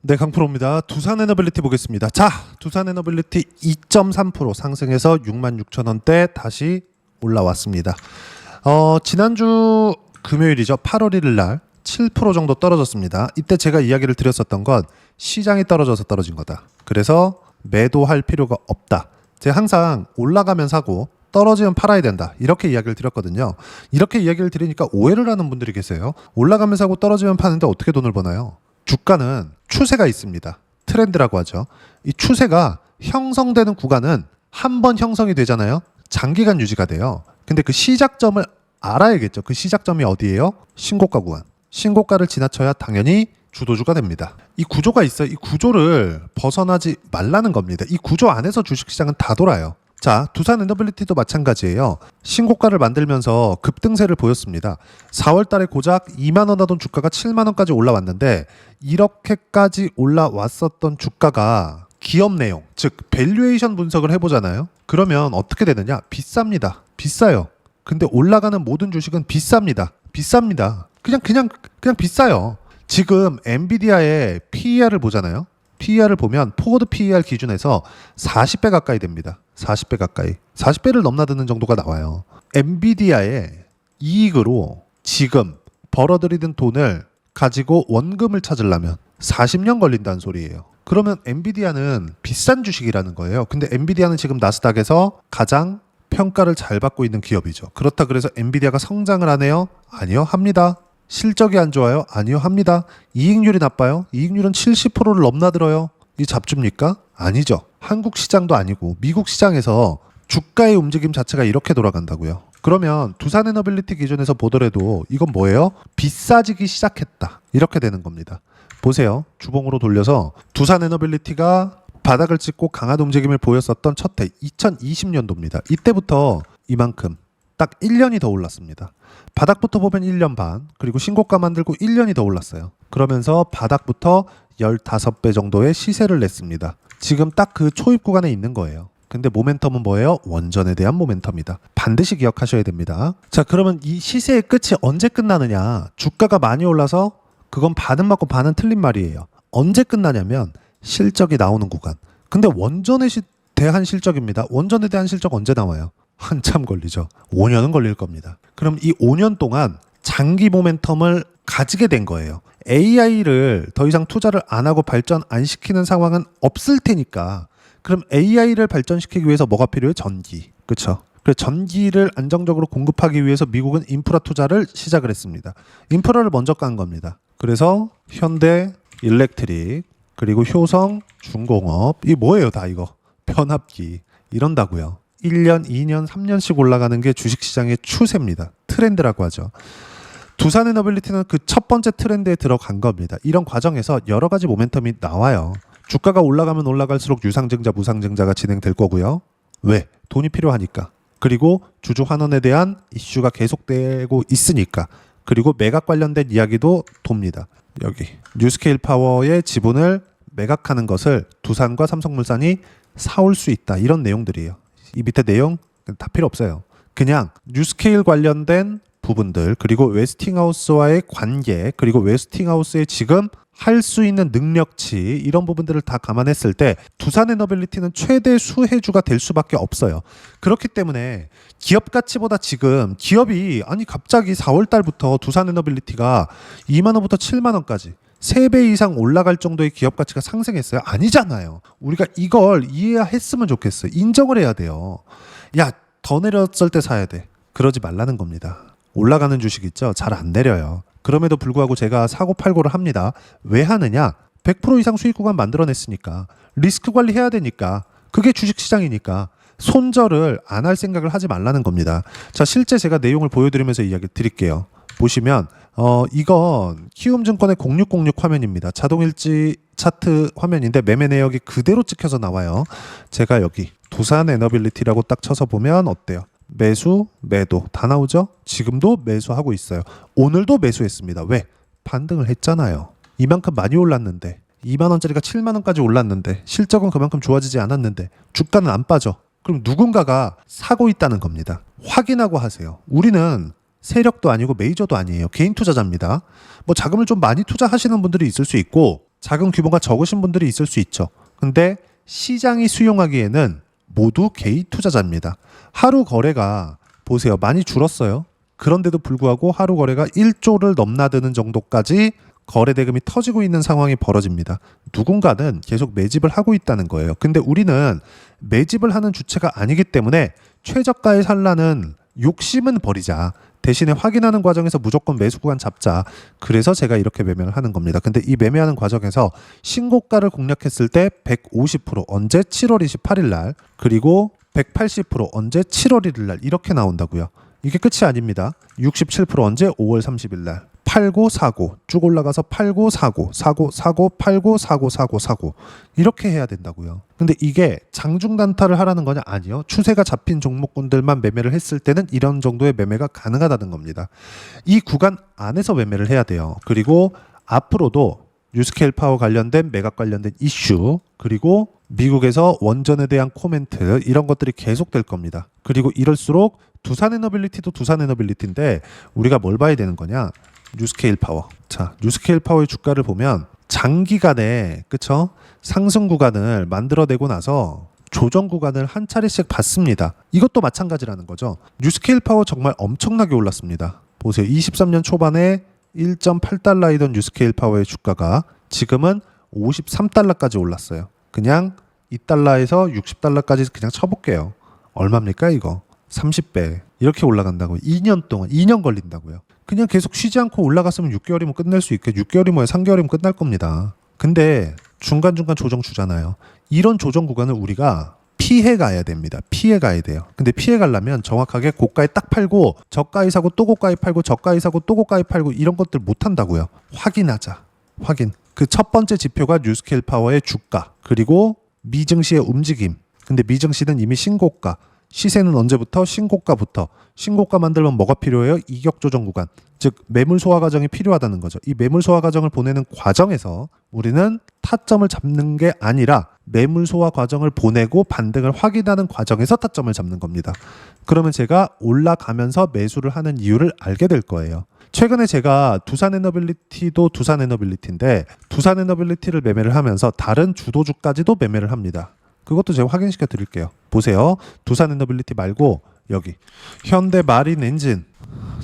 네, 강프로입니다. 두산에너빌리티 보겠습니다. 자, 두산에너빌리티 2.3% 상승해서 66,000원대 다시 올라왔습니다. 지난주 금요일이죠. 8월 1일 날 7% 정도 떨어졌습니다. 이때 제가 이야기를 드렸었던 건 시장이 떨어져서 떨어진 거다. 그래서 매도할 필요가 없다. 제가 항상 올라가면 사고 떨어지면 팔아야 된다. 이렇게 이야기를 드렸거든요. 이렇게 이야기를 드리니까 오해를 하는 분들이 계세요. 올라가면 사고 떨어지면 파는데 어떻게 돈을 버나요? 주가는 추세가 있습니다. 트렌드라고 하죠. 이 추세가 형성되는 구간은 한 번 형성이 되잖아요. 장기간 유지가 돼요. 근데 그 시작점을 알아야겠죠. 그 시작점이 어디예요? 신고가 구간. 신고가를 지나쳐야 당연히 주도주가 됩니다. 이 구조가 있어요. 이 구조를 벗어나지 말라는 겁니다. 이 구조 안에서 주식시장은 다 돌아요. 자, 두산에너빌리티도 마찬가지예요. 신고가를 만들면서 급등세를 보였습니다. 4월 달에 고작 2만 원 하던 주가가 7만 원까지 올라왔는데 이렇게까지 올라왔었던 주가가 기업 내용, 즉 밸류에이션 분석을 해보잖아요. 그러면 어떻게 되느냐? 비쌉니다. 비싸요. 근데 올라가는 모든 주식은 비쌉니다. 비쌉니다. 그냥 비싸요. 지금 엔비디아의 PER을 보잖아요. PER을 보면 포워드 PER 기준에서 40배 가까이 됩니다. 40배 가까이. 40배를 넘나드는 정도가 나와요. 엔비디아의 이익으로 지금 벌어들이는 돈을 가지고 원금을 찾으려면 40년 걸린다는 소리예요. 그러면 엔비디아는 비싼 주식이라는 거예요. 근데 엔비디아는 지금 나스닥에서 가장 평가를 잘 받고 있는 기업이죠. 그렇다 그래서 엔비디아가 성장을 하네요? 아니요, 합니다. 실적이 안 좋아요? 아니요, 합니다. 이익률이 나빠요? 이익률은 70%를 넘나들어요. 이 잡줍니까? 아니죠. 한국 시장도 아니고 미국 시장에서 주가의 움직임 자체가 이렇게 돌아간다고요. 그러면 두산에너빌리티 기준에서 보더라도 이건 뭐예요? 비싸지기 시작했다. 이렇게 되는 겁니다. 보세요. 주봉으로 돌려서 두산에너빌리티가 바닥을 찍고 강한 움직임을 보였었던 첫 해 2020년도입니다. 이때부터 이만큼 딱 1년이 더 올랐습니다. 바닥부터 보면 1년 반, 그리고 신고가 만들고 1년이 더 올랐어요. 그러면서 바닥부터 15배 정도의 시세를 냈습니다. 지금 딱 그 초입 구간에 있는 거예요. 근데 모멘텀은 뭐예요? 원전에 대한 모멘텀이다. 반드시 기억하셔야 됩니다. 자, 그러면 이 시세의 끝이 언제 끝나느냐? 주가가 많이 올라서 그건 반은 맞고 반은 틀린 말이에요. 언제 끝나냐면 실적이 나오는 구간. 근데 원전에 대한 실적입니다. 원전에 대한 실적 언제 나와요? 한참 걸리죠. 5년은 걸릴 겁니다. 그럼 이 5년 동안 장기 모멘텀을 가지게 된 거예요. AI를 더 이상 투자를 안 하고 발전 안 시키는 상황은 없을 테니까. 그럼 AI를 발전시키기 위해서 뭐가 필요해요? 전기. 그렇죠? 그래서 전기를 안정적으로 공급하기 위해서 미국은 인프라 투자를 시작을 했습니다. 인프라를 먼저 깐 겁니다. 그래서 현대, 일렉트릭, 그리고 효성, 중공업, 이 뭐예요 다 이거? 변압기 이런다고요. 1년, 2년, 3년씩 올라가는 게 주식시장의 추세입니다. 트렌드라고 하죠. 두산에너빌리티는 그 첫 번째 트렌드에 들어간 겁니다. 이런 과정에서 여러 가지 모멘텀이 나와요. 주가가 올라가면 올라갈수록 유상증자, 무상증자가 진행될 거고요. 왜? 돈이 필요하니까. 그리고 주주 환원에 대한 이슈가 계속되고 있으니까. 그리고 매각 관련된 이야기도 돕니다. 여기 뉴스케일 파워의 지분을 매각하는 것을 두산과 삼성물산이 사올 수 있다. 이런 내용들이에요. 이 밑에 내용 다 필요 없어요. 그냥 뉴스케일 관련된 부분들, 그리고 웨스팅하우스와의 관계, 그리고 웨스팅하우스의 지금 할 수 있는 능력치, 이런 부분들을 다 감안했을 때 두산에너빌리티는 최대 수혜주가 될 수밖에 없어요. 그렇기 때문에 기업 가치보다 지금 기업이 갑자기 4월 달부터 두산에너빌리티가 2만 원부터 7만 원까지 3배 이상 올라갈 정도의 기업 가치가 상승했어요? 아니잖아요. 우리가 이걸 이해했으면 좋겠어요. 인정을 해야 돼요. 야, 더 내렸을 때 사야 돼. 그러지 말라는 겁니다. 올라가는 주식 있죠? 잘 안 내려요. 그럼에도 불구하고 제가 사고 팔고를 합니다. 왜 하느냐? 100% 이상 수익 구간 만들어냈으니까. 리스크 관리해야 되니까. 그게 주식시장이니까. 손절을 안 할 생각을 하지 말라는 겁니다. 자, 실제 제가 내용을 보여드리면서 이야기 드릴게요. 보시면 이건 키움증권의 0606 화면입니다. 자동일지 차트 화면인데 매매 내역이 그대로 찍혀서 나와요. 제가 여기 두산에너빌리티라고 딱 쳐서 보면 어때요? 매수, 매도 다 나오죠? 지금도 매수하고 있어요. 오늘도 매수했습니다. 왜? 반등을 했잖아요. 이만큼 많이 올랐는데 2만 원짜리가 7만 원까지 올랐는데 실적은 그만큼 좋아지지 않았는데 주가는 안 빠져. 그럼 누군가가 사고 있다는 겁니다. 확인하고 하세요. 우리는 세력도 아니고 메이저도 아니에요. 개인 투자자입니다. 뭐 자금을 좀 많이 투자하시는 분들이 있을 수 있고 자금 규모가 적으신 분들이 있을 수 있죠. 근데 시장이 수용하기에는 모두 개인 투자자입니다. 하루 거래가 보세요. 많이 줄었어요. 그런데도 불구하고 하루 거래가 1조를 넘나드는 정도까지 거래 대금이 터지고 있는 상황이 벌어집니다. 누군가는 계속 매집을 하고 있다는 거예요. 근데 우리는 매집을 하는 주체가 아니기 때문에 최저가에 살라는 욕심은 버리자. 대신에 확인하는 과정에서 무조건 매수 구간 잡자. 그래서 제가 이렇게 매매를 하는 겁니다. 근데 이 매매하는 과정에서 신고가를 공략했을 때 150% 언제 7월 28일 날, 그리고 180% 언제 7월 1일 날 이렇게 나온다고요. 이게 끝이 아닙니다. 67% 언제 5월 30일 날. 팔고 사고 쭉 올라가서 팔고 사고 사고 사고 팔고 사고 사고 사고 이렇게 해야 된다고요. 근데 이게 장중 단타를 하라는 거냐? 아니요. 추세가 잡힌 종목군들만 매매를 했을 때는 이런 정도의 매매가 가능하다는 겁니다. 이 구간 안에서 매매를 해야 돼요. 그리고 앞으로도 뉴스케일 파워 관련된 매각 관련된 이슈, 그리고 미국에서 원전에 대한 코멘트, 이런 것들이 계속될 겁니다. 그리고 이럴수록 두산에너빌리티도 두산에너빌리티인데 우리가 뭘 봐야 되는 거냐? 뉴스케일 파워. 자, 뉴스케일 파워의 주가를 보면 장기간에 그쵸? 상승 구간을 만들어내고 나서 조정 구간을 한 차례씩 받습니다. 이것도 마찬가지라는 거죠. 뉴스케일 파워 정말 엄청나게 올랐습니다. 보세요. 23년 초반에 1.8달러이던 뉴스케일 파워의 주가가 지금은 53달러까지 올랐어요. 그냥 2달러에서 60달러까지 그냥 쳐볼게요. 얼마입니까 이거? 30배. 이렇게 올라간다고. 2년 동안 2년 걸린다고요. 그냥 계속 쉬지 않고 올라갔으면 6개월이면 끝낼 수 있게, 6개월이면 3개월이면 끝날 겁니다. 근데 중간중간 조정 주잖아요. 이런 조정 구간을 우리가 피해 가야 됩니다. 피해 가야 돼요. 근데 피해 가려면 정확하게 고가에 딱 팔고 저가에 사고 또 고가에 팔고 저가에 사고 또 고가에 팔고 이런 것들 못 한다고요. 확인하자. 확인. 그 첫 번째 지표가 뉴스케일 파워의 주가, 그리고 미증시의 움직임. 근데 미증시는 이미 신고가. 시세는 언제부터? 신고가부터. 신고가 만들면 뭐가 필요해요? 이격 조정 구간. 즉 매물 소화 과정이 필요하다는 거죠. 이 매물 소화 과정을 보내는 과정에서 우리는 타점을 잡는 게 아니라 매물 소화 과정을 보내고 반등을 확인하는 과정에서 타점을 잡는 겁니다. 그러면 제가 올라가면서 매수를 하는 이유를 알게 될 거예요. 최근에 제가 두산에너빌리티도 두산에너빌리티인데 두산에너빌리티를 매매를 하면서 다른 주도주까지도 매매를 합니다. 그것도 제가 확인시켜 드릴게요. 보세요. 두산에너빌리티 말고 여기 현대 마린 엔진.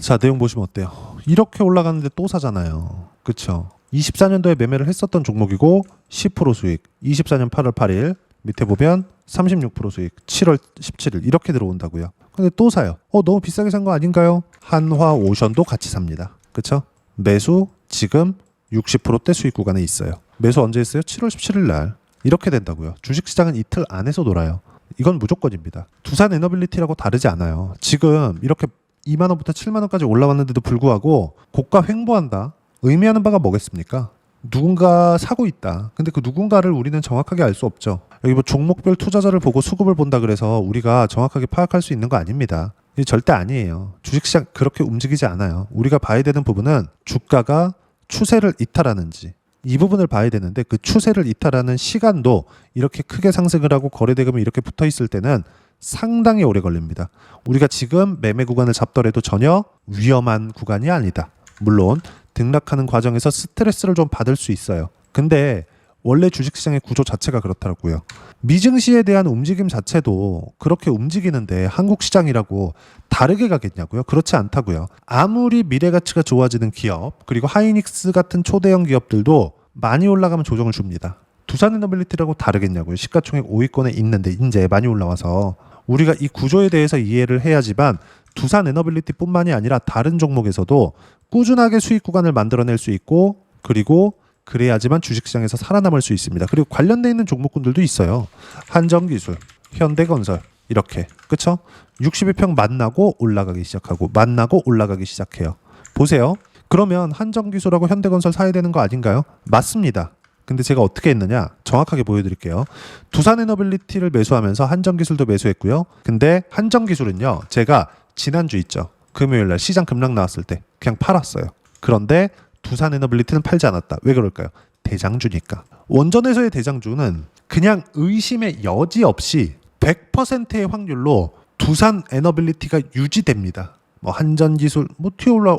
자, 내용 보시면 어때요? 이렇게 올라가는데 또 사잖아요. 그쵸? 24년도에 매매를 했었던 종목이고 10% 수익. 24년 8월 8일 밑에 보면 36% 수익. 7월 17일 이렇게 들어온다고요. 근데 또 사요. 너무 비싸게 산 거 아닌가요? 한화오션도 같이 삽니다. 그쵸? 매수 지금 60%대 수익 구간에 있어요. 매수 언제 했어요? 7월 17일 날. 이렇게 된다고요. 주식시장은 이틀 안에서 놀아요. 이건 무조건입니다. 두산에너빌리티라고 다르지 않아요. 지금 이렇게 2만 원부터 7만 원까지 올라왔는데도 불구하고 고가 횡보한다. 의미하는 바가 뭐겠습니까? 누군가 사고 있다. 근데 그 누군가를 우리는 정확하게 알 수 없죠. 여기 뭐 종목별 투자자를 보고 수급을 본다 그래서 우리가 정확하게 파악할 수 있는 거 아닙니다. 이게 절대 아니에요. 주식시장 그렇게 움직이지 않아요. 우리가 봐야 되는 부분은 주가가 추세를 이탈하는지, 이 부분을 봐야 되는데 그 추세를 이탈하는 시간도 이렇게 크게 상승을 하고 거래대금이 이렇게 붙어 있을 때는 상당히 오래 걸립니다. 우리가 지금 매매 구간을 잡더라도 전혀 위험한 구간이 아니다. 물론 등락하는 과정에서 스트레스를 좀 받을 수 있어요. 근데 원래 주식시장의 구조 자체가 그렇더라고요. 미증시에 대한 움직임 자체도 그렇게 움직이는데 한국 시장이라고 다르게 가겠냐고요? 그렇지 않다고요. 아무리 미래가치가 좋아지는 기업, 그리고 하이닉스 같은 초대형 기업들도 많이 올라가면 조정을 줍니다. 두산에너빌리티라고 다르겠냐고요. 시가총액 5위권에 있는데 이제 많이 올라와서 우리가 이 구조에 대해서 이해를 해야지만 두산에너빌리티뿐만이 아니라 다른 종목에서도 꾸준하게 수익 구간을 만들어낼 수 있고, 그리고 그래야지만 주식시장에서 살아남을 수 있습니다. 그리고 관련돼 있는 종목군들도 있어요. 한정기술, 현대건설 이렇게. 그쵸? 62평 만나고 올라가기 시작하고 만나고 올라가기 시작해요. 보세요. 그러면 한정기술하고 현대건설 사야 되는 거 아닌가요? 맞습니다. 근데 제가 어떻게 했느냐? 정확하게 보여드릴게요. 두산에너빌리티를 매수하면서 한정기술도 매수했고요. 근데 한정기술은요, 제가 지난주 있죠. 금요일날 시장 급락 나왔을 때 그냥 팔았어요. 그런데 두산에너빌리티는 팔지 않았다. 왜 그럴까요? 대장주니까. 원전에서의 대장주는 그냥 의심의 여지 없이 100%의 확률로 두산에너빌리티가 유지됩니다. 뭐 한전기술 뭐 튀어올라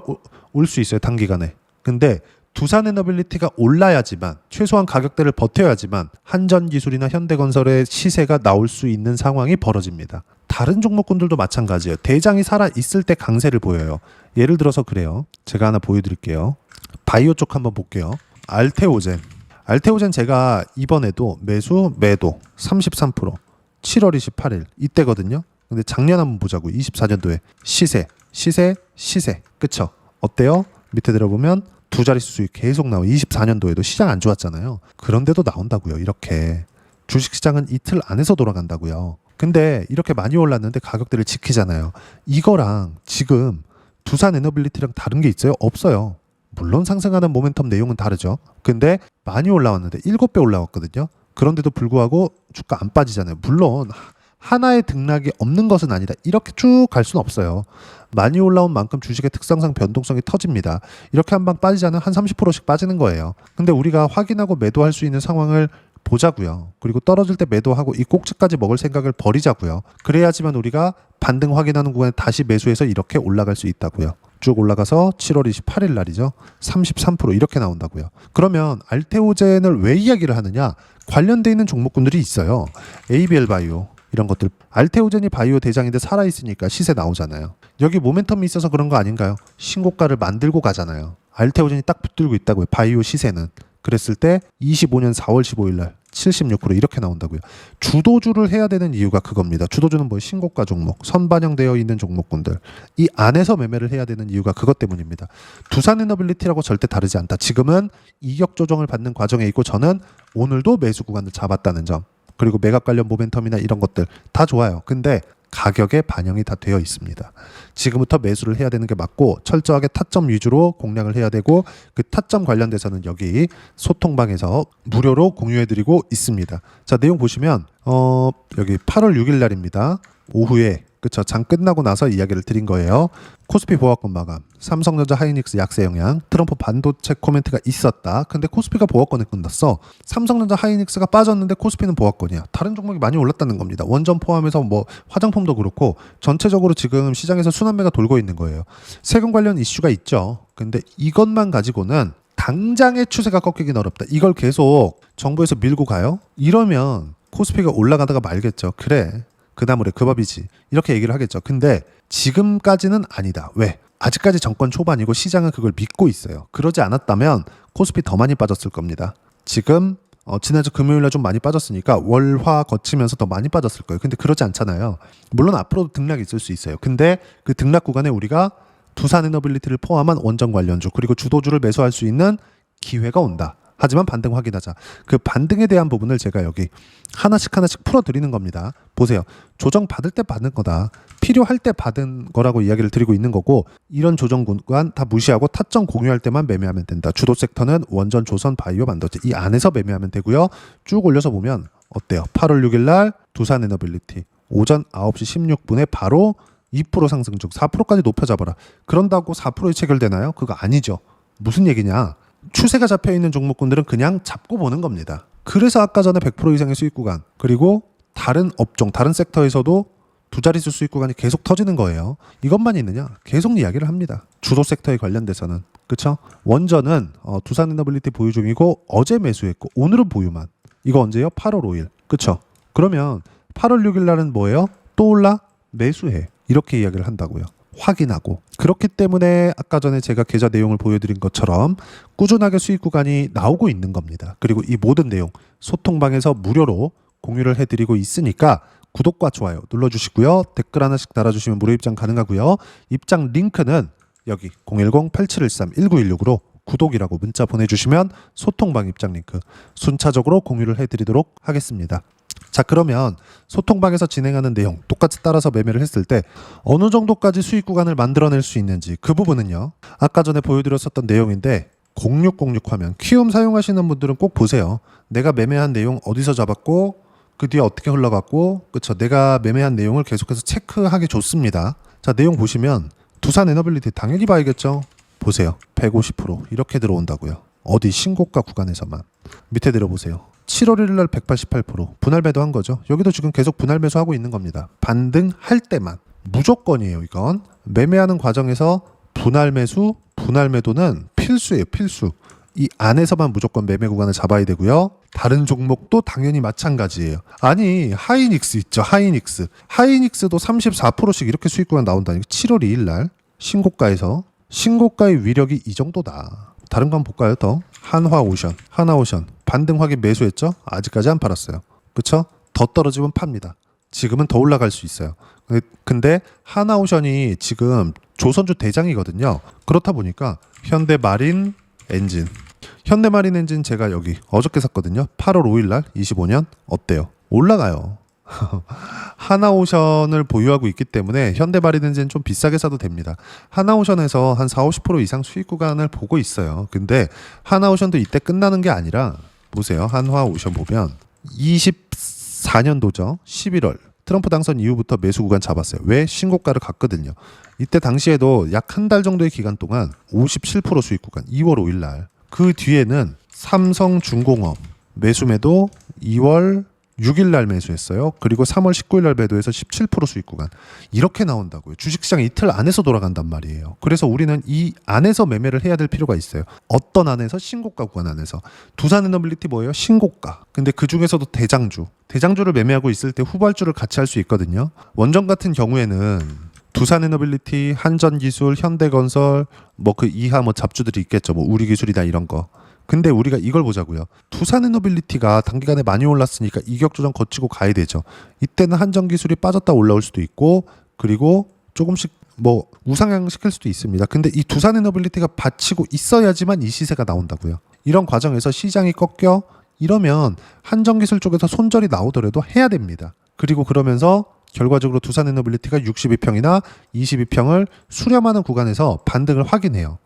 올 수 있어요. 단기간에. 근데 두산에너빌리티가 올라야지만 최소한 가격대를 버텨야지만 한전기술이나 현대건설의 시세가 나올 수 있는 상황이 벌어집니다. 다른 종목군들도 마찬가지예요. 대장이 살아있을 때 강세를 보여요. 예를 들어서 그래요. 제가 하나 보여드릴게요. 바이오 쪽 한번 볼게요. 알테오젠 제가 이번에도 매도 33% 7월 28일 이때거든요. 근데 작년 한번 보자고. 24년도에 시세 그쵸? 어때요? 밑에 들어보면 두 자릿수 수익 계속 나오고 24년도에도 시장 안 좋았잖아요. 그런데도 나온다고요. 이렇게 주식시장은 이틀 안에서 돌아간다고요. 근데 이렇게 많이 올랐는데 가격대를 지키잖아요. 이거랑 지금 두산에너빌리티랑 다른 게 있어요? 없어요. 물론 상승하는 모멘텀 내용은 다르죠. 근데 많이 올라왔는데 7배 올라왔거든요. 그런데도 불구하고 주가 안 빠지잖아요. 물론 하나의 등락이 없는 것은 아니다. 이렇게 쭉 갈 수는 없어요. 많이 올라온 만큼 주식의 특성상 변동성이 터집니다. 이렇게 한 방 빠지자면 한 30%씩 빠지는 거예요. 근데 우리가 확인하고 매도할 수 있는 상황을 보자고요. 그리고 떨어질 때 매도하고 이 꼭지까지 먹을 생각을 버리자고요. 그래야지만 우리가 반등 확인하는 구간에 다시 매수해서 이렇게 올라갈 수 있다고요. 쭉 올라가서 7월 28일 날이죠. 33% 이렇게 나온다고요. 그러면 알테오젠을 왜 이야기를 하느냐? 관련돼 있는 종목군들이 있어요. ABL 바이오 이런 것들. 알테오젠이 바이오 대장인데 살아있으니까 시세 나오잖아요. 여기 모멘텀이 있어서 그런 거 아닌가요? 신고가를 만들고 가잖아요. 알테오젠이 딱 붙들고 있다고요. 바이오 시세는. 그랬을 때 25년 4월 15일 날 76% 이렇게 나온다고요. 주도주를 해야 되는 이유가 그겁니다. 주도주는 뭐 신고가 종목, 선반영되어 있는 종목군들. 이 안에서 매매를 해야 되는 이유가 그것 때문입니다. 두산에너빌리티라고 절대 다르지 않다. 지금은 이격 조정을 받는 과정에 있고 저는 오늘도 매수 구간을 잡았다는 점. 그리고 매각 관련 모멘텀이나 이런 것들 다 좋아요. 근데 가격에 반영이 다 되어 있습니다. 지금부터 매수를 해야 되는 게 맞고 철저하게 타점 위주로 공략을 해야 되고 그 타점 관련돼서는 여기 소통방에서 무료로 공유해드리고 있습니다. 자, 내용 보시면 여기 8월 6일 날입니다. 오후에 그쵸, 장 끝나고 나서 이야기를 드린 거예요. 코스피 보합권 마감, 삼성전자 하이닉스 약세 영향, 트럼프 반도체 코멘트가 있었다. 근데 코스피가 보합권을 끝났어. 삼성전자 하이닉스가 빠졌는데 코스피는 보합권이야. 다른 종목이 많이 올랐다는 겁니다. 원전 포함해서 뭐 화장품도 그렇고 전체적으로 지금 시장에서 순환매가 돌고 있는 거예요. 세금 관련 이슈가 있죠. 근데 이것만 가지고는 당장의 추세가 꺾이긴 어렵다. 이걸 계속 정부에서 밀고 가요? 이러면 코스피가 올라가다가 말겠죠. 그래, 그 나물에 그 밥이지. 이렇게 얘기를 하겠죠. 근데 지금까지는 아니다. 왜? 아직까지 정권 초반이고 시장은 그걸 믿고 있어요. 그러지 않았다면 코스피 더 많이 빠졌을 겁니다. 지금 지난주 금요일날 좀 많이 빠졌으니까 월화 거치면서 더 많이 빠졌을 거예요. 근데 그러지 않잖아요. 물론 앞으로도 등락이 있을 수 있어요. 근데 그 등락 구간에 우리가 두산에너빌리티를 포함한 원전 관련주 그리고 주도주를 매수할 수 있는 기회가 온다. 하지만 반등 확인하자. 그 반등에 대한 부분을 제가 여기 하나씩 풀어드리는 겁니다. 보세요. 조정 받을 때 받은 거다. 필요할 때 받은 거라고 이야기를 드리고 있는 거고 이런 조정 구간 다 무시하고 타점 공유할 때만 매매하면 된다. 주도 섹터는 원전, 조선, 바이오, 반도체 이 안에서 매매하면 되고요. 쭉 올려서 보면 어때요? 8월 6일 날 두산에너빌리티 오전 9시 16분에 바로 2% 상승 중 4%까지 높여잡아라. 그런다고 4%에 체결되나요? 그거 아니죠. 무슨 얘기냐? 추세가 잡혀있는 종목군들은 그냥 잡고 보는 겁니다. 그래서 아까 전에 100% 이상의 수익 구간 그리고 다른 업종, 다른 섹터에서도 두 자릿수 수익 구간이 계속 터지는 거예요. 이것만 있느냐? 계속 이야기를 합니다. 주도 섹터에 관련돼서는. 그쵸? 원전은 두산에너빌리티 보유 중이고 어제 매수했고 오늘은 보유만. 이거 언제요? 8월 5일. 그쵸? 그러면 8월 6일 날은 뭐예요? 또 올라? 매수해. 이렇게 이야기를 한다고요. 확인하고. 그렇기 때문에 아까 전에 제가 계좌 내용을 보여드린 것처럼 꾸준하게 수익 구간이 나오고 있는 겁니다. 그리고 이 모든 내용 소통방에서 무료로 공유를 해드리고 있으니까 구독과 좋아요 눌러주시고요. 댓글 하나씩 달아주시면 무료 입장 가능하고요. 입장 링크는 여기 010-8713-1916으로 구독이라고 문자 보내주시면 소통방 입장 링크 순차적으로 공유를 해드리도록 하겠습니다. 자, 그러면 소통방에서 진행하는 내용 똑같이 따라서 매매를 했을 때 어느 정도까지 수익 구간을 만들어낼 수 있는지 그 부분은요. 아까 전에 보여드렸었던 내용인데 0606 화면 키움 사용하시는 분들은 꼭 보세요. 내가 매매한 내용 어디서 잡았고 그 뒤에 어떻게 흘러갔고 그쵸? 내가 매매한 내용을 계속해서 체크하기 좋습니다. 자, 내용 보시면 두산에너빌리티 당연히 봐야겠죠. 보세요. 150% 이렇게 들어온다고요. 어디 신고가 구간에서만. 밑에 들어보세요. 7월 1일 날 188% 분할 매도한 거죠. 여기도 지금 계속 분할 매수하고 있는 겁니다. 반등할 때만. 무조건이에요. 이건 매매하는 과정에서 분할 매수, 분할 매도는 필수예요. 필수. 이 안에서만 무조건 매매 구간을 잡아야 되고요. 다른 종목도 당연히 마찬가지예요. 아니 하이닉스 있죠. 하이닉스도 34%씩 이렇게 수익 구간 나온다니까. 7월 2일 날 신고가에서 신고가의 위력이 이 정도다. 다른 거 한번 볼까요? 더 하나오션 반등 확인 매수했죠. 아직까지 안 팔았어요. 그쵸? 더 떨어지면 팝니다. 지금은 더 올라갈 수 있어요. 근데 하나오션이 지금 조선주 대장이거든요. 그렇다 보니까 현대마린 엔진 제가 여기 어저께 샀거든요. 8월 5일 날 25년 어때요? 올라가요. 하나오션을 보유하고 있기 때문에 현대마린 엔진 좀 비싸게 사도 됩니다. 하나오션에서 한 40-50% 이상 수익 구간을 보고 있어요. 근데 하나오션도 이때 끝나는 게 아니라 보세요. 한화오션 보면 24년도죠. 11월 트럼프 당선 이후부터 매수 구간 잡았어요. 왜? 신고가를 갔거든요. 이때 당시에도 약 한 달 정도의 기간 동안 57% 수익 구간 2월 5일 날. 그 뒤에는 삼성중공업 매수매도 2월 6일 날 매수했어요. 그리고 3월 19일 날 매도해서 17% 수익 구간. 이렇게 나온다고요. 주식시장 이틀 안에서 돌아간단 말이에요. 그래서 우리는 이 안에서 매매를 해야 될 필요가 있어요. 어떤 안에서? 신고가 구간 안에서. 두산에너빌리티 뭐예요? 신고가. 근데 그 중에서도 대장주를 매매하고 있을 때 후발주를 같이 할 수 있거든요. 원전 같은 경우에는 두산에너빌리티, 한전기술, 현대건설 뭐 그 이하 뭐 잡주들이 있겠죠. 뭐 우리기술이나 이런 거. 근데 우리가 이걸 보자고요. 두산에너빌리티가 단기간에 많이 올랐으니까 이격 조정 거치고 가야 되죠. 이때는 한전기술이 빠졌다 올라올 수도 있고 그리고 조금씩 뭐 우상향 시킬 수도 있습니다. 근데 이 두산에너빌리티가 받치고 있어야지만 이 시세가 나온다고요. 이런 과정에서 시장이 꺾여 이러면 한전기술 쪽에서 손절이 나오더라도 해야 됩니다. 그리고 그러면서 결과적으로 두산에너빌리티가 62평이나 22평을 수렴하는 구간에서 반등을 확인해요.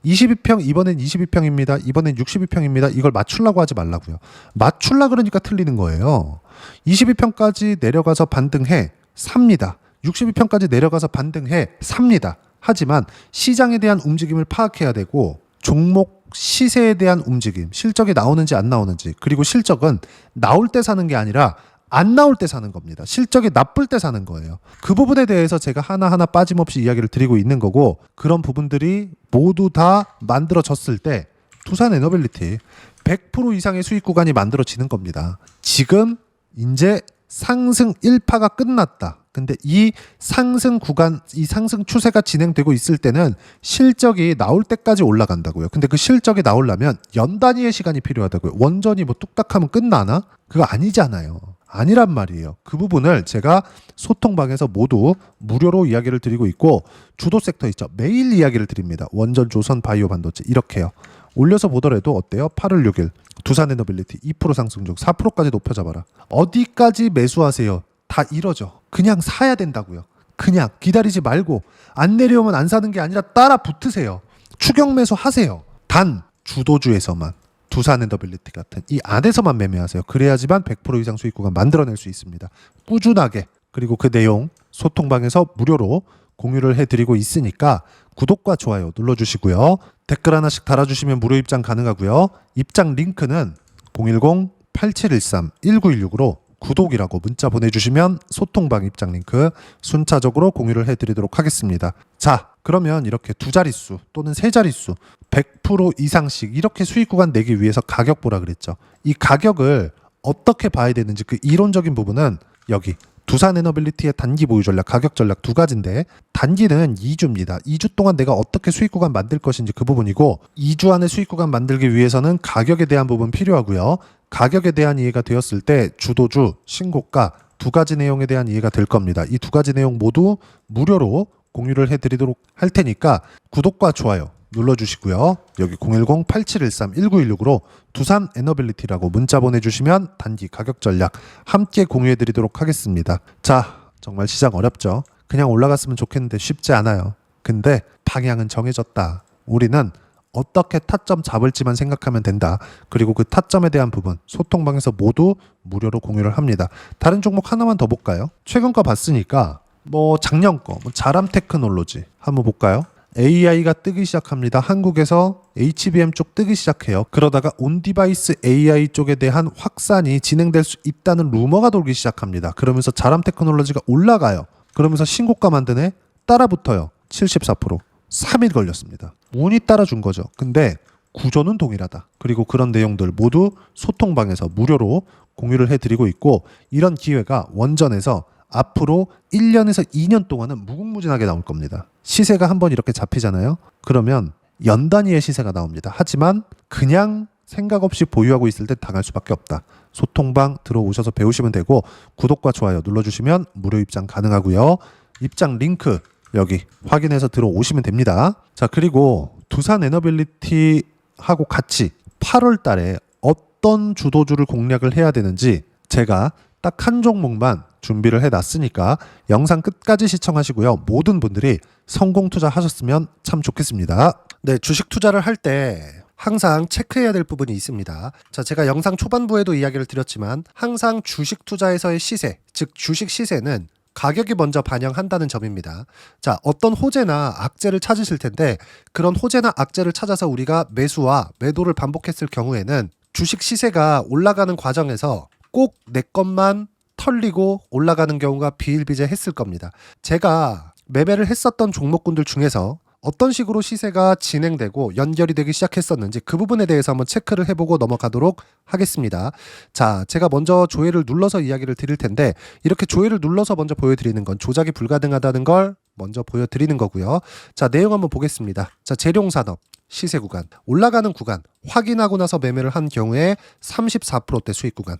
22평 이번엔 22평입니다. 이번엔 62평입니다. 이걸 맞추려고 하지 말라고요. 맞추려 그러니까 틀리는 거예요. 22평까지 내려가서 반등해 삽니다. 62평까지 내려가서 반등해 삽니다. 하지만 시장에 대한 움직임을 파악해야 되고 종목 시세에 대한 움직임, 실적이 나오는지 안 나오는지, 그리고 실적은 나올 때 사는 게 아니라 안 나올 때 사는 겁니다. 실적이 나쁠 때 사는 거예요. 그 부분에 대해서 제가 하나하나 빠짐없이 이야기를 드리고 있는 거고 그런 부분들이 모두 다 만들어졌을 때 두산에너빌리티 100% 이상의 수익 구간이 만들어지는 겁니다. 지금 이제 상승 1파가 끝났다. 근데 이 상승 구간, 이 상승 추세가 진행되고 있을 때는 실적이 나올 때까지 올라간다고요. 근데 그 실적이 나오려면 연 단위의 시간이 필요하다고요. 원전이 뭐 뚝딱하면 끝나나? 그거 아니잖아요. 아니란 말이에요. 그 부분을 제가 소통방에서 모두 무료로 이야기를 드리고 있고 주도 섹터 있죠. 매일 이야기를 드립니다. 원전, 조선, 바이오, 반도체 이렇게요. 올려서 보더라도 어때요? 8월 6일 두산에너빌리티 2% 상승 중 4%까지 높여잡아라. 어디까지 매수하세요? 다 이러죠. 그냥 사야 된다고요. 그냥 기다리지 말고 안 내려오면 안 사는 게 아니라 따라 붙으세요. 추격 매수 하세요. 단 주도주에서만 두산에너빌리티 같은 이 안에서만 매매하세요. 그래야지만 100% 이상 수익 구간 만들어낼 수 있습니다. 꾸준하게. 그리고 그 내용 소통방에서 무료로 공유를 해드리고 있으니까 구독과 좋아요 눌러주시고요. 댓글 하나씩 달아주시면 무료 입장 가능하고요. 입장 링크는 010-8713-1916으로 구독이라고 문자 보내주시면 소통방 입장 링크 순차적으로 공유를 해드리도록 하겠습니다. 자, 그러면 이렇게 두 자릿수 또는 세 자릿수 100% 이상씩 이렇게 수익 구간 내기 위해서 가격 보라 그랬죠. 이 가격을 어떻게 봐야 되는지 그 이론적인 부분은 여기 두산에너빌리티의 단기 보유 전략, 가격 전략 두 가지인데 단기는 2주입니다. 2주 동안 내가 어떻게 수익 구간 만들 것인지 그 부분이고 2주 안에 수익 구간 만들기 위해서는 가격에 대한 부분 필요하고요. 가격에 대한 이해가 되었을 때 주도주, 신고가 두 가지 내용에 대한 이해가 될 겁니다. 이 두 가지 내용 모두 무료로 공유를 해드리도록 할 테니까 구독과 좋아요 눌러주시고요. 여기 010-8713-1916으로 두산에너빌리티라고 문자 보내주시면 단기 가격 전략 함께 공유해드리도록 하겠습니다. 자, 정말 시장 어렵죠. 그냥 올라갔으면 좋겠는데 쉽지 않아요. 근데 방향은 정해졌다. 우리는 어떻게 타점 잡을지만 생각하면 된다. 그리고 그 타점에 대한 부분 소통방에서 모두 무료로 공유를 합니다. 다른 종목 하나만 더 볼까요? 최근 거 봤으니까 뭐 작년 거 자람 테크놀로지 한번 볼까요? AI가 뜨기 시작합니다. 한국에서 HBM 쪽 뜨기 시작해요. 그러다가 온디바이스 AI 쪽에 대한 확산이 진행될 수 있다는 루머가 돌기 시작합니다. 그러면서 자람 테크놀로지가 올라가요. 그러면서 신고가 만드네 따라 붙어요. 74%. 3일 걸렸습니다. 운이 따라준 거죠. 근데 구조는 동일하다. 그리고 그런 내용들 모두 소통방에서 무료로 공유를 해드리고 있고, 이런 기회가 원전에서 앞으로 1년에서 2년 동안은 무궁무진하게 나올 겁니다. 시세가 한번 이렇게 잡히잖아요. 그러면 연 단위의 시세가 나옵니다. 하지만 그냥 생각 없이 보유하고 있을 때 당할 수밖에 없다. 소통방 들어오셔서 배우시면 되고, 구독과 좋아요 눌러주시면 무료 입장 가능하고요. 입장 링크 여기 확인해서 들어오시면 됩니다. 자, 그리고 두산 에너빌리티하고 같이 8월 달에 어떤 주도주를 공략을 해야 되는지 제가 딱 한 종목만 준비를 해놨으니까 영상 끝까지 시청하시고요. 모든 분들이 성공 투자하셨으면 참 좋겠습니다. 네, 주식 투자를 할 때 항상 체크해야 될 부분이 있습니다. 자, 제가 영상 초반부에도 이야기를 드렸지만 항상 주식 투자에서의 시세, 즉 주식 시세는 가격이 먼저 반영한다는 점입니다. 자, 어떤 호재나 악재를 찾으실 텐데, 그런 호재나 악재를 찾아서 우리가 매수와 매도를 반복했을 경우에는 주식 시세가 올라가는 과정에서 꼭 내 것만 털리고 올라가는 경우가 비일비재했을 겁니다. 제가 매매를 했었던 종목군들 중에서 어떤 식으로 시세가 진행되고 연결이 되기 시작했었는지 그 부분에 대해서 한번 체크를 해보고 넘어가도록 하겠습니다. 자, 제가 먼저 조회를 눌러서 이야기를 드릴 텐데, 이렇게 조회를 눌러서 먼저 보여드리는 건 조작이 불가능하다는 걸 먼저 보여드리는 거고요. 자, 내용 한번 보겠습니다. 자, 재룡산업 시세 구간, 올라가는 구간 확인하고 나서 매매를 한 경우에 34%대 수익 구간.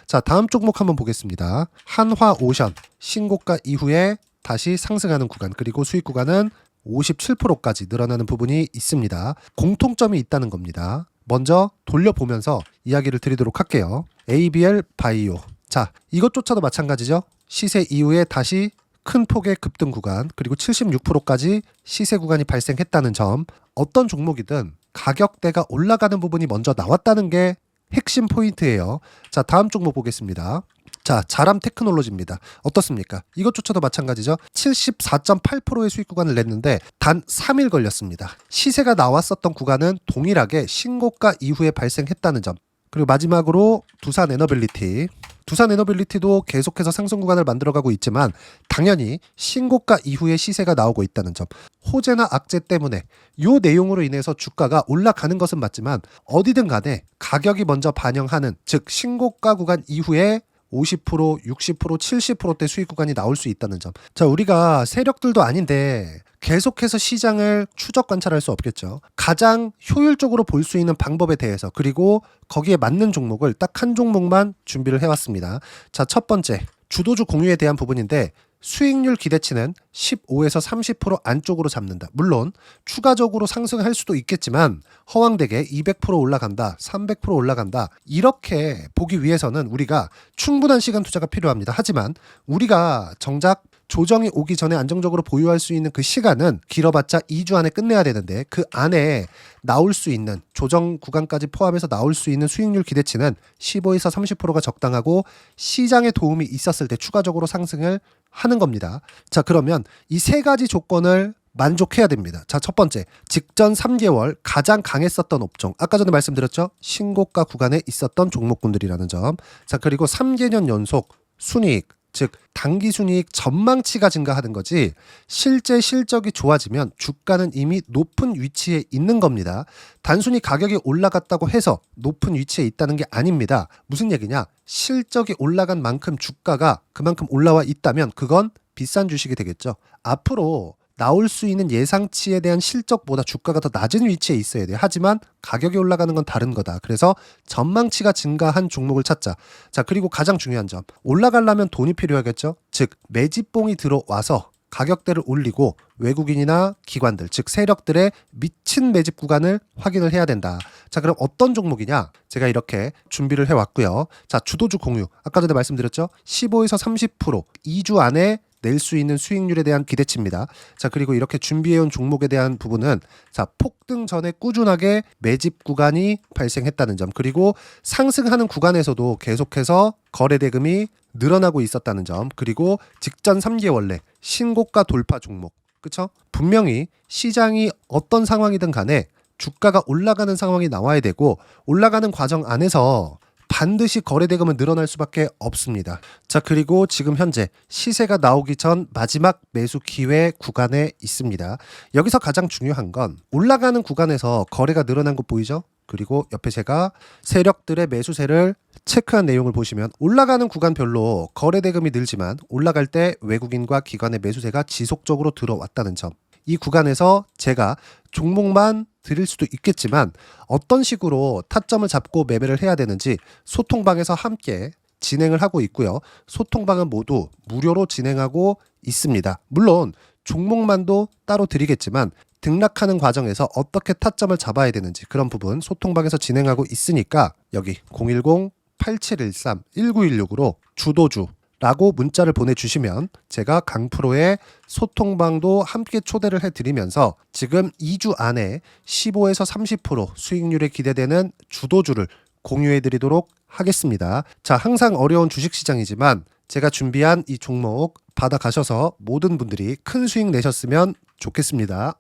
자, 다음 종목 한번 보겠습니다. 한화오션 신고가 이후에 다시 상승하는 구간, 그리고 수익 구간은 57%까지 늘어나는 부분이 있습니다. 공통점이 있다는 겁니다. 먼저 돌려보면서 이야기를 드리도록 할게요. ABL 바이오. 자, 이것조차도 마찬가지죠. 시세 이후에 다시 큰 폭의 급등 구간, 그리고 76%까지 시세 구간이 발생했다는 점. 어떤 종목이든 가격대가 올라가는 부분이 먼저 나왔다는 게 핵심 포인트예요. 자, 다음 종목 보겠습니다. 자, 자람 테크놀로지입니다. 어떻습니까? 이것조차도 마찬가지죠. 74.8%의 수익 구간을 냈는데 단 3일 걸렸습니다. 시세가 나왔었던 구간은 동일하게 신고가 이후에 발생했다는 점. 그리고 마지막으로 두산 에너빌리티. 두산 에너빌리티도 계속해서 상승 구간을 만들어가고 있지만 당연히 신고가 이후에 시세가 나오고 있다는 점. 호재나 악재 때문에 이 내용으로 인해서 주가가 올라가는 것은 맞지만 어디든 간에 가격이 먼저 반영하는, 즉 신고가 구간 이후에 50%, 60%, 70%대 수익 구간이 나올 수 있다는 점. 자, 우리가 세력들도 아닌데 계속해서 시장을 추적 관찰할 수 없겠죠. 가장 효율적으로 볼 수 있는 방법에 대해서, 그리고 거기에 맞는 종목을 딱 한 종목만 준비를 해왔습니다. 자, 첫 번째 주도주 공유에 대한 부분인데, 수익률 기대치는 15에서 30% 안쪽으로 잡는다. 물론 추가적으로 상승할 수도 있겠지만 허황되게 200% 올라간다, 300% 올라간다, 이렇게 보기 위해서는 우리가 충분한 시간 투자가 필요합니다. 하지만 우리가 정작 조정이 오기 전에 안정적으로 보유할 수 있는 그 시간은 길어봤자 2주 안에 끝내야 되는데, 그 안에 나올 수 있는 조정 구간까지 포함해서 나올 수 있는 수익률 기대치는 15에서 30%가 적당하고 시장에 도움이 있었을 때 추가적으로 상승을 하는 겁니다. 자, 그러면 이 세 가지 조건을 만족해야 됩니다. 자, 첫 번째, 직전 3개월 가장 강했었던 업종. 아까 전에 말씀드렸죠? 신고가 구간에 있었던 종목군들이라는 점. 자, 그리고 3개년 연속 순이익, 즉 단기 순이익 전망치가 증가하는 거지 실제 실적이 좋아지면 주가는 이미 높은 위치에 있는 겁니다. 단순히 가격이 올라갔다고 해서 높은 위치에 있다는 게 아닙니다. 무슨 얘기냐? 실적이 올라간 만큼 주가가 그만큼 올라와 있다면 그건 비싼 주식이 되겠죠. 앞으로 나올 수 있는 예상치에 대한 실적보다 주가가 더 낮은 위치에 있어야 돼요. 하지만 가격이 올라가는 건 다른 거다. 그래서 전망치가 증가한 종목을 찾자. 자, 그리고 가장 중요한 점, 올라가려면 돈이 필요하겠죠. 즉 매집봉이 들어와서 가격대를 올리고 외국인이나 기관들, 즉 세력들의 미친 매집 구간을 확인을 해야 된다. 자, 그럼 어떤 종목이냐? 제가 이렇게 준비를 해왔고요. 자, 주도주 공유. 아까 전에 말씀드렸죠. 15에서 30% 2주 안에 낼 수 있는 수익률에 대한 기대치입니다. 자, 그리고 이렇게 준비해온 종목에 대한 부분은, 자, 폭등 전에 꾸준하게 매집 구간이 발생했다는 점, 그리고 상승하는 구간에서도 계속해서 거래 대금이 늘어나고 있었다는 점, 그리고 직전 3개월 내 신고가 돌파 종목. 그쵸? 분명히 시장이 어떤 상황이든 간에 주가가 올라가는 상황이 나와야 되고, 올라가는 과정 안에서 반드시 거래대금은 늘어날 수밖에 없습니다. 자, 그리고 지금 현재 시세가 나오기 전 마지막 매수 기회 구간에 있습니다. 여기서 가장 중요한 건 올라가는 구간에서 거래가 늘어난 거 보이죠? 그리고 옆에 제가 세력들의 매수세를 체크한 내용을 보시면 올라가는 구간별로 거래대금이 늘지만 올라갈 때 외국인과 기관의 매수세가 지속적으로 들어왔다는 점. 이 구간에서 제가 종목만 드릴 수도 있겠지만 어떤 식으로 타점을 잡고 매매를 해야 되는지 소통방에서 함께 진행을 하고 있고요. 소통방은 모두 무료로 진행하고 있습니다. 물론 종목만도 따로 드리겠지만 등락하는 과정에서 어떻게 타점을 잡아야 되는지 그런 부분 소통방에서 진행하고 있으니까 여기 010-8713-1916으로 주도주라고 문자를 보내주시면 제가 강프로의 소통방도 함께 초대를 해드리면서 지금 2주 안에 15에서 30% 수익률이 기대되는 주도주를 공유해드리도록 하겠습니다. 자, 항상 어려운 주식시장이지만 제가 준비한 이 종목 받아가셔서 모든 분들이 큰 수익 내셨으면 좋겠습니다.